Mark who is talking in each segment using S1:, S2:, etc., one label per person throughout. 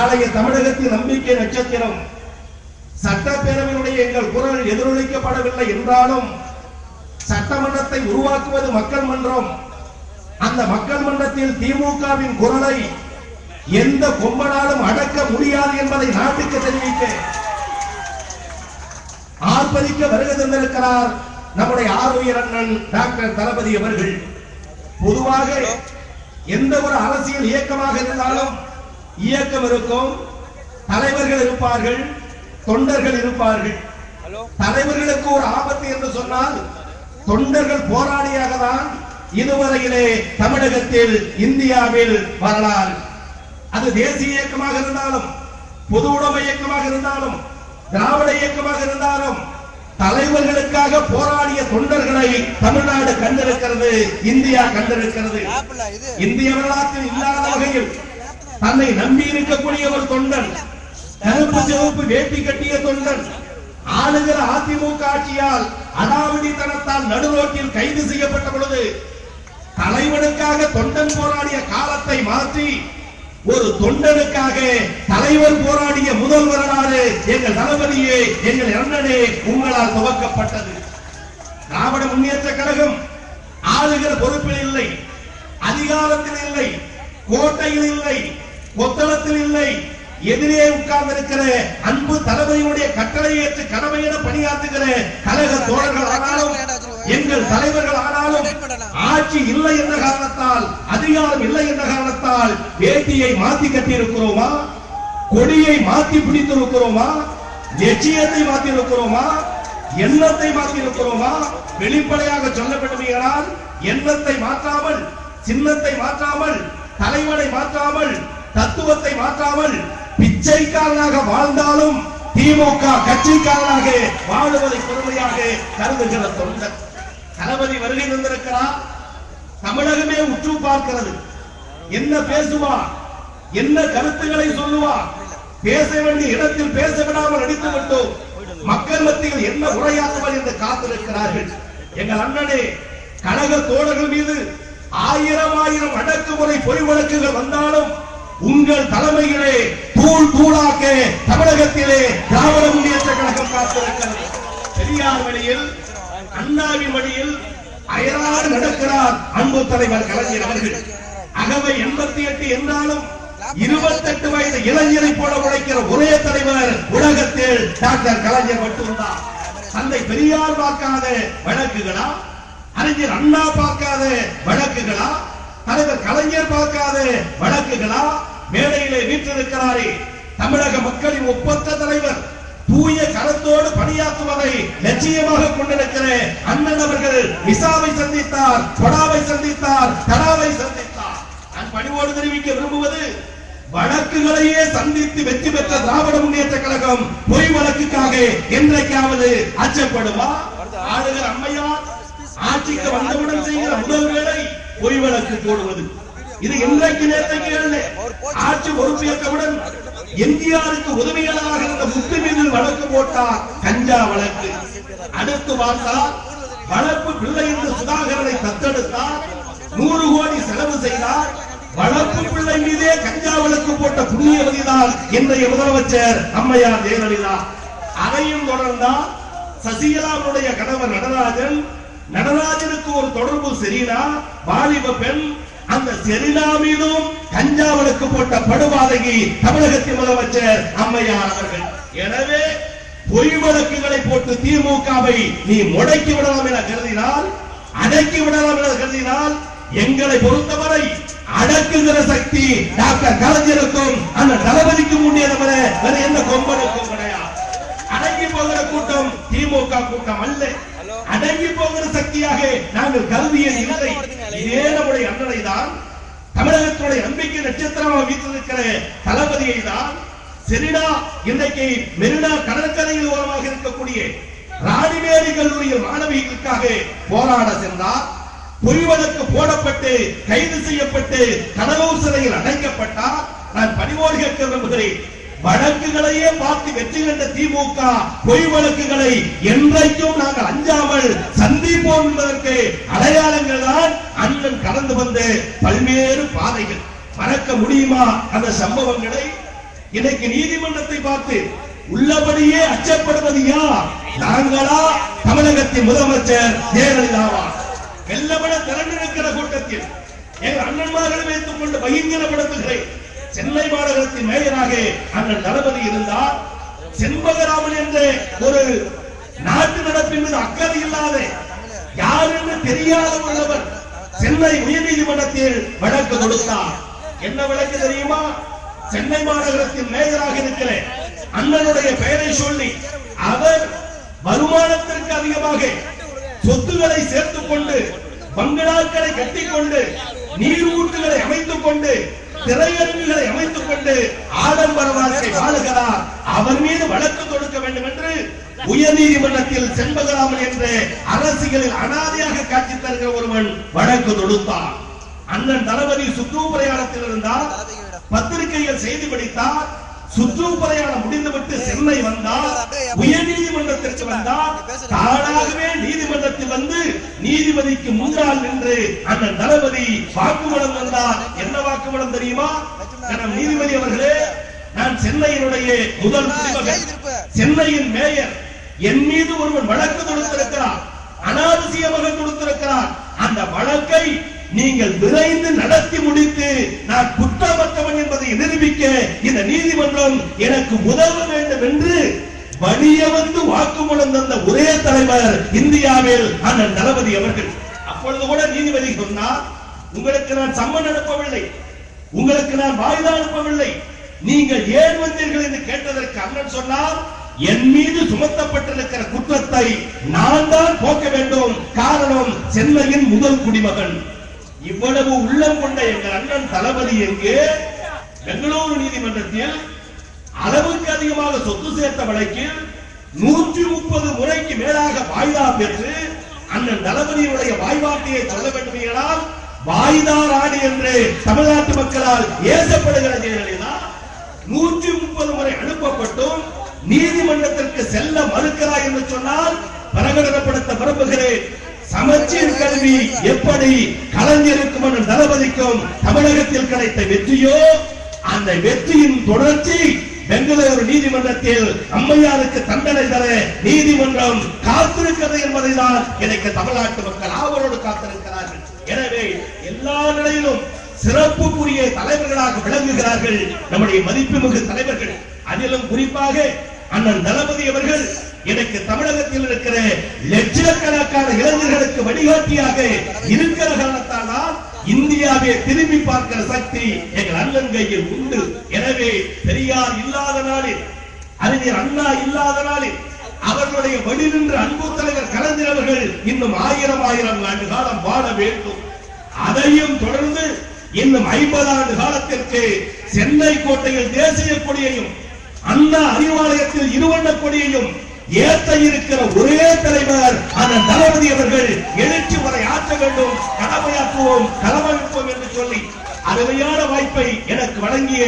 S1: நாளைய தமிழகத்தின் நம்பிக்கை நட்சத்திரம். சட்டப்பேரவையினுடைய எங்கள் குரல் எதிரொலிக்கப்படவில்லை என்றாலும் சட்டமன்றத்தை உருவாக்குவது மக்கள் மன்றம். அந்த மக்கள் மன்றத்தில் திமுகவின் குரலை எந்த கொம்பனாலும் அடக்க முடியாது என்பதை நாட்டுக்கு தெரிவிக்க ஆர்ப்பரிக்க வருகை தந்திருக்கிறார் நம்முடைய ஆருயிர் அண்ணன் டாக்டர் தளபதி அவர்கள். பொதுவாக எந்த ஒரு அரசியல் இயக்கமாக இருந்தாலும் இயக்கம் இருக்கும், தலைவர்கள் இருப்பார்கள், தொண்டர்கள் இருப்பார்கள். தலைவர்களுக்கு ஒரு ஆபத்து என்று சொன்னால் தொண்டர்கள் போராடியாக தான் இதுவரையிலே தமிழகத்தில் இந்தியாவில் வரலாறு. அது தேசிய இயக்கமாக இருந்தாலும், பொது உடைமை இயக்கமாக இருந்தாலும், திராவிட இயக்கமாக இருந்தாலும் தலைவர்களுக்காக போராடிய தொண்டர்களை தமிழ்நாடு கண்டிருக்கிறது, இந்தியா கண்டிருக்கிறது. இந்திய வரலாற்றில் இல்லாத வகையில் தன்னை நம்பி இருக்கக்கூடிய ஒரு தொண்டன், கருப்பு சிவப்பு வேட்டி கட்டிய தொண்டன், ஆளுகிற அதிமுக ஆட்சியால் அடாவடித்தனத்தால் நடுரோட்டில் கைது செய்யப்பட்ட பொழுது தலைவனுக்காக தொண்டன் போராடிய காலத்தை மாற்றி ஒரு தொண்டனுக்காக தலைவர் போராடிய முதல் வரலாறு எங்கள் தளபதியே, எங்கள் அண்ணனே உங்களால் துவக்கப்பட்டது. திராவிட முன்னேற்ற கழகம் ஆளுகிற பொறுப்பில் இல்லை, அதிகாரத்தில் இல்லை, கோட்டையில் இல்லை, கொத்தளத்தில் இல்லை, எதிரே உட்கார்ந்திருக்கிற அன்பு தளபதியினுடைய கட்டளை ஏற்று கடமையிட பணியாற்றுகிற கழக தோழர்கள் ஆனாலும் எங்கள் தலைவர்கள் ஆனாலும் ஆட்சி இல்லை என்ற காரணத்தால், அதிகாரம் இல்லை என்ற காரணத்தால் வேட்டியை மாத்தி கட்டி இருக்கிறோமா, கொடியை மாத்தி பிடித்திருக்கிறோமா, லட்சியத்தை மாத்தி இருக்கிறோமா, எண்ணத்தை மாற்றி இருக்கிறோமா? வெளிப்படையாக சொல்ல வேண்டுமானால் எண்ணத்தை மாற்றாமல், சின்னத்தை மாற்றாமல், தலைவனை மாற்றாமல், தத்துவத்தை மாற்றாமல் பிச்சைக்காரனாக வாழ்ந்தாலும் திமுக கட்சிக்காரனாக வாழுவதை பெருமையாக கருதுகிற தொண்டர் தளபதி வருகை வந்திருக்கிறார். தமிழகமே உற்று பார்க்கிறது. என்ன பேசுவார், என்ன கருத்துக்களை சொல்லுவார், பேச வேண்டிய இடத்தில் பேச விடாமல் அடித்து விட்டோம். மக்கள் மத்தியில் என்ன உரையாற்றுவார் என்று காத்திருக்கிறார்கள். எங்கள் அண்ணனே, கழக தோழர்கள் மீது ஆயிரம் ஆயிரம் அடக்குமுறை பொய் வழக்குகள் வந்தாலும் உங்கள் தலைமையிலே தூள் தூளாக்க தமிழகத்திலே திராவிட முன்னேற்ற கழகம் காத்திருக்கிறது. பெரியார் வழியில், அண்ணாவின் வழியில் அயராது நடக்கிறார் அன்பு தலைவர் கலைஞர் அவர்கள். அகவை 88 என்றாலும் 28 வயது இளைஞரை போல உழைக்கிற ஒரே தலைவர் உலகத்தில் டாக்டர் கலைஞர் மட்டும்தான். தந்தை பெரியார் பார்க்காத வழக்குகளா, அறிஞர் அண்ணா பார்க்காத வழக்குகளா, தலைவர் கலைஞர் பார்க்காத வழக்குகளா? மேடையிலே வீற்றிருக்கிறாரே தமிழக மக்களின் ஒப்பற்ற தலைவர், தூய கரத்தோடு பணியாற்றுவதை லட்சியமாக கொண்டிருக்கிற அண்ணன் அவர்கள் விசாவை சந்தித்தார், கொடாவை சந்தித்தார், தடாவை சந்தித்தார். நான் பணிவோடு தெரிவிக்க விரும்புவது, வழக்குகளையே சந்தித்து வெற்றி பெற்ற திராவிட முன்னேற்ற கழகம் பொய் வழக்குக்காக என்றைக்காவது அச்சப்படுமா? ஆளுநர் அம்மையார் ஆட்சிக்கு வந்தவுடன் செய்கிற முதல் வேலை பொய் வழக்கு போடுவது. இது இன்றைக்கு நேற்றைக்கு அல்ல. ஆட்சி பொறுப்பேற்றவுடன் எம்ஜிஆருக்கு உதவியாளராக இருந்த முத்து மீது வழக்கு போட்டார், கஞ்சா வழக்கு. அடுத்து பார்த்தால் வளர்ப்பு பிள்ளை என்று சுதாகரனை தத்தெடுத்தார், 100 கோடி செலவு செய்தார். வளர்ப்பு பிள்ளை மீதே கஞ்சா வழக்கு போட்ட புண்ணியவதிதான் இன்றைய முதலமைச்சர் அம்மையார் ஜெயலலிதா. அதையும் தொடர்ந்தால் சசிகலாவுடைய கணவர் நடராஜன், நடராஜனுக்கு ஒரு தொடர்பு செரீனா, வாலிப பெண். அந்த செரீனா மீதும் கஞ்சா வழக்கு போட்ட படுபாதகி தமிழகத்தின் முதலமைச்சர் அம்மையார் அவர்கள். எனவே பொய் வழக்குகளை போட்டு திமுகவை நீ முடக்கி விடலாம் என கருதினால், அடக்கி விடலாம் என கருதினால், எங்களை பொறுத்தவரை அடக்குகிற சக்தி டாக்டர் கலைஞருக்கும் அந்த தளபதிக்கு முன்னே தவிர வேற எந்த கொம்பனுக்கும் கிடையாது. அடங்கி போகிற கூட்டம் திமுக கூட்டம் அல்ல. அடங்கி போகிற சக்தியாக நாங்கள் கருதியது இல்லை. இதே நம்முடைய அண்ணனை தான், தமிழகத்துடைய நம்பிக்கை நட்சத்திரமாக வீட்டிருக்கிற தளபதியை தான் செரினா இன்றைக்கு மெரினா கடற்கரையில் ஓரமாக இருக்கக்கூடிய ராணிமேரி கல்லூரியில் மாணவிகளுக்காக போராட சென்றார். பொய் வழக்கு போடப்பட்டு கைது செய்யப்பட்டு கடலூர் சிறையில் அடைக்கப்பட்டார். நான் பணிவோடு கேட்க விரும்புகிறேன், வழக்குகளையே பார்த்து வெற்றி கண்ட திமுக பொய் வழக்குகளை என்றைக்கும் நாங்கள் அஞ்சாமல் சந்திப்போம் என்பதற்கு அடையாளங்கள் தான் அண்ணன் கடந்து வந்த பல்வேறு பாதைகள். மறக்க முடியுமா அந்த சம்பவங்களை? இன்னைக்கு நீதிமன்றத்தை பார்த்து உள்ளபடியே அச்சப்படுவது யார்? நாங்களா? தமிழகத்தின் முதலமைச்சர் ஜெயலலிதாவா? வெள்ளப்பட திரண்டிருக்கிற கூட்டத்தில் எங்கள் அண்ணன்மார்களை வைத்துக் கொண்டு பகிர்ந்தப்படுத்துகிறேன். சென்னை மாநகரத்தின் மேயராக அண்ணன் தளபதி இருந்தார். செண்பகராமன் என்ற ஒரு நாட்டு நடப்பின் மீது அக்கறை இல்லாத யார் என்று தெரியாத உள்ளவர் சென்னை உயர்நீதிமன்றத்தில் வழக்கு கொடுத்தார். என்ன வழக்கு தெரியுமா? சென்னை மாநகரத்தின் மேயராக இருக்கிற அண்ணனுடைய பெயரை சொல்லி அவர் வருமானத்திற்கு அதிகமாக சொத்துக்களை சேர்த்துக் கொண்டு பங்களாக்களை கட்டிக்கொண்டு நீரூற்றுகளை அமைத்துக் கொண்டு திரையரங்குகளை அமைத்துக் கொண்டு ஆடம்பர வாழ்க்கை வாழுகிறார். அவர் மீது வழக்கு தொடுக்க வேண்டும் என்று உயர்நீதிமன்றத்தில் செண்பகராமன் என்ற அரசியலில் அனாதையாக காட்சி தருகிற ஒருவன் வழக்கு தொடுத்தார். அண்ணன் தளபதி சுற்றுப் பிரயாணத்தில் இருந்தார். பத்திரிகைகள் செய்தி படித்தார். சுற்றுப் பிரயாணம் முடிந்துவிட்டு சென்னை வந்தார். உயர்நீதிமன்றத்திற்கு வந்தார். தானாகவே நீதிமன்றத்தில் வந்து நீதிபதிக்கு முன்னால் நின்று அண்ணன் தளபதி வாக்குமூலம் வந்தார். என்ன வாக்குமூலம் தெரியுமா? நீதிபதி அவர்களே, நான் சென்னையினுடைய முதல் குடிமகன், சென்னையின் மேயர். என் மீது ஒருவன் வழக்கு தொடுத்திருக்கிறார், அனாவசியமாக தொடுத்திருக்கிறார். அந்த வழக்கை நீங்கள் விரைந்து நடத்தி முடித்து நான் குற்றமற்றவன் என்பதை நிரூபிக்க இந்த நீதிமன்றம் எனக்கு உதவ வேண்டும் என்று வலிய வந்து வாக்குமூலம் தந்த ஒரே தலைவர் இந்தியாவில் அண்ணன் தளபதி அவர்கள். அப்பொழுது கூட நீதிபதி சொன்னார், உங்களுக்கு நான் சம்மன் அனுப்பவில்லை, உங்களுக்கு நான் வாய்தா அனுப்பவில்லை, நீங்கள் ஏன் வந்தீர்கள் என்று கேட்டதற்கு அண்ணன் சொன்னார், என் மீது சுமத்தப்பட்டிருக்கிற குற்றத்தை நான் தான் போக்க வேண்டும். காரணம், சென்னையின் முதல் குடிமகன். இவ்வளவு உள்ளம் கொண்ட எங்கள் அண்ணன் தளபதி எங்கே? பெங்களூரு நீதிமன்றத்தில் அளவுக்கு அதிகமாக சொத்து சேர்த்த வழக்கில் 130 முறைக்கு மேலாக வாய்தா பெற்று அண்ணன் தளபதியுடைய வாய்வார்த்தையை சொல்ல வேண்டுமென்றால் வாய்தா ராணி என்று தமிழ்நாட்டு மக்களால் ஏசப்படுகிற ஜெயலலிதா 130 முறை அனுப்பப்பட்டும் நீதிமன்றத்திற்கு செல்ல மறுக்கிறார் என்று சொன்னால் பிரகடனப்படுத்த விரும்புகிறேன். சமச்சீர் கல்வி எப்படி கலைஞருக்கும் அண்ணன் தளபதிக்கும் தமிழகத்தில் கிடைத்த வெற்றியோ, அந்த வெற்றியின் தொடர்ச்சி பெங்களூரு நீதிமன்றத்தில் அம்மையாருக்கு தண்டனை தர நீதிமன்றம் காத்திருக்கிறது என்பதைதான் எனக்கு தமிழ்நாட்டு மக்கள் ஆவலோடு காத்திருக்கிறார்கள். எனவே எல்லா நிலையிலும் சிறப்புக்குரிய தலைவர்களாக விளங்குகிறார்கள் நம்முடைய மதிப்புமிகு தலைவர்கள். அதிலும் குறிப்பாக அண்ணன் தளபதி அவர்கள் எனக்கு தமிழகத்தில் இருக்கிற லட்சக்கணக்கான இளைஞர்களுக்கு வழிகாட்டியாக இருக்கிற காரணத்தால் இந்தியாவை திரும்பி பார்க்கிற சக்தி எங்கள் அண்ணன் கையில் உண்டு. எனவே பெரியார் இல்லாத நாளில், அறிஞர் அண்ணா இல்லாத நாளில் அவர்களுடைய வழி நின்று அன்பு தலைவர் கலைஞர் அவர்கள் இன்னும் 1000 ஆண்டு காலம் வாழ வேண்டும். அதையும் தொடர்ந்து இன்னும் 50 ஆண்டு காலத்திற்கு சென்னை கோட்டையில் தேசிய கொடியையும் அண்ணா அறிவாலயத்தில் இருவண்ண கொடியையும் ஏற்ற இருக்கிற ஒரே தலைவர் அண்ணன் தளபதி அவர்கள். எழுச்சி வரை ஆற்ற வேண்டும், கடமையாற்றுவோம், களமளிப்போம் என்று சொல்லி அருமையான வாய்ப்பை எனக்கு வழங்கிய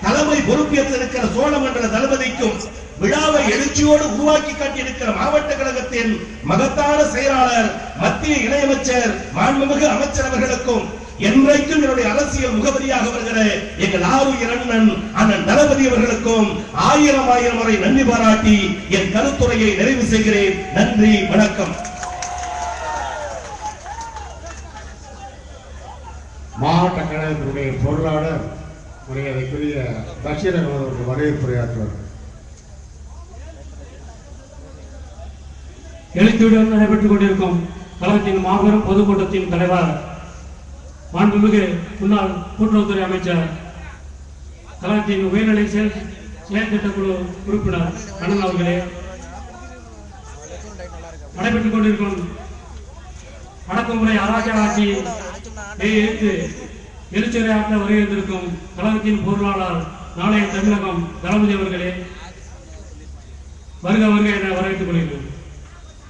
S1: தலைமை பொறுப்பேற்றிருக்கிற சோழமண்டல தளபதிக்கும், விழாவை எழுச்சியோடு உருவாக்கி காட்டியிருக்கிற மாவட்ட கழகத்தின் மகத்தான செயலாளர் மத்திய இணையமைச்சர் மாண்புமிகு அமைச்சர் அவர்களுக்கும், என்றைக்கும் என்னுடைய அரசியல் முகவரியாக வருகிற எங்கள் ஆருயிர் அண்ணன் அண்ணன் தளபதி அவர்களுக்கும் 1000 முறை நன்றி பாராட்டி என் கருத்துரையை நிறைவு செய்கிறேன். நன்றி, வணக்கம்.
S2: மாவட்ட கழகத்தினுடைய பொருளாளர் மரியாதைக்குரிய பஷீர் அவர்களுக்கு வரவேற்புரையாற்றுவார்.
S3: எழுச்சியுடன் நடைபெற்றுக் கொண்டிருக்கும் கழகத்தின் மாபெரும் பொதுக்கூட்டத்தின் தலைவர், மாண்புமிகு முன்னாள் கூட்டுறவுத்துறை அமைச்சர், கழகத்தின் உயர்நிலை செயற்திட்டக்குழு உறுப்பினர் அண்ணன் அவர்களே, நடைபெற்றுக் கொண்டிருக்கும் அடக்குமுறை அராஜக ஆட்சியை எதிர்த்து எழுச்சியுரையாற்ற வருகின்றிருக்கும் கழகத்தின் பொருளாளர் நாளைய தமிழகம் தளபதி அவர்களே, வருக வருக என வரவேற்றுக் கொள்கிறோம்.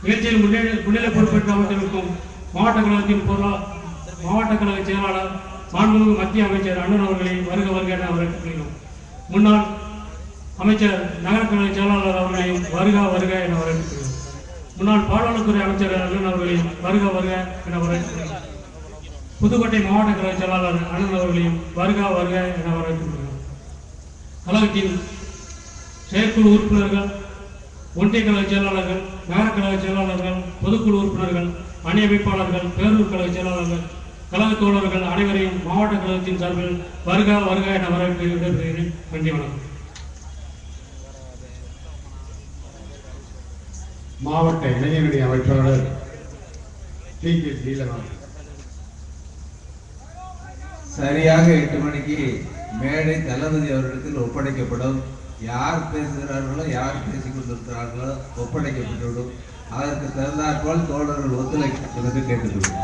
S3: நிகழ்ச்சியில் முன்னிலை பொறுப்பேற்று அமர்ந்திருக்கும் மாவட்ட கழகத்தின் மாவட்ட கழக செயலாளர் மாண்புமிகு மத்திய அமைச்சர் அண்ணன் அவர்களை வருக வருக என வரவேற்கிறோம். முன்னாள் அமைச்சர் நகர கழக செயலாளர் அவர்களையும் வருக வருக என வரவேற்கிறோம். முன்னாள் பால்வளத்துறை அமைச்சர் அண்ணன் அவர்களையும் வருக வருக என வரவேற்கிறோம். புதுக்கோட்டை மாவட்ட கழக செயலாளர் அண்ணன் அவர்களையும் வருக வருக என வரவேற்கிறோம். கழகத்தின் செயற்குழு உறுப்பினர்கள், ஒன்றிய கழக செயலாளர்கள், நகர கழக செயலாளர்கள், பொதுக்குழு உறுப்பினர்கள், அணி அமைப்பாளர்கள், பேரூர் கழக செயலாளர்கள், கழக தோழர்கள் அனைவரையும் மாவட்ட கழகத்தின் சார்பில் வருக வருக என வரவேற்று விடைபெறுகிறேன். நன்றி, வணக்கம்.
S2: மாவட்ட இளைஞரணி அமைப்பாளர் டி.கே. நீலகாந்த்.
S4: சரியாக 8 மணிக்கு மேடை தளபதி அவர்களிடத்தில் ஒப்படைக்கப்படும். யார் பேசுகிறார்களோ, யார் பேசிக் கொண்டிருக்கிறார்களோ ஒப்படைக்கப்பட்டுவிடும். அதற்கு தகுந்தாற்போல் தோழர்கள் ஒத்துழைப்பு கேட்டுக்கொள்வோம்.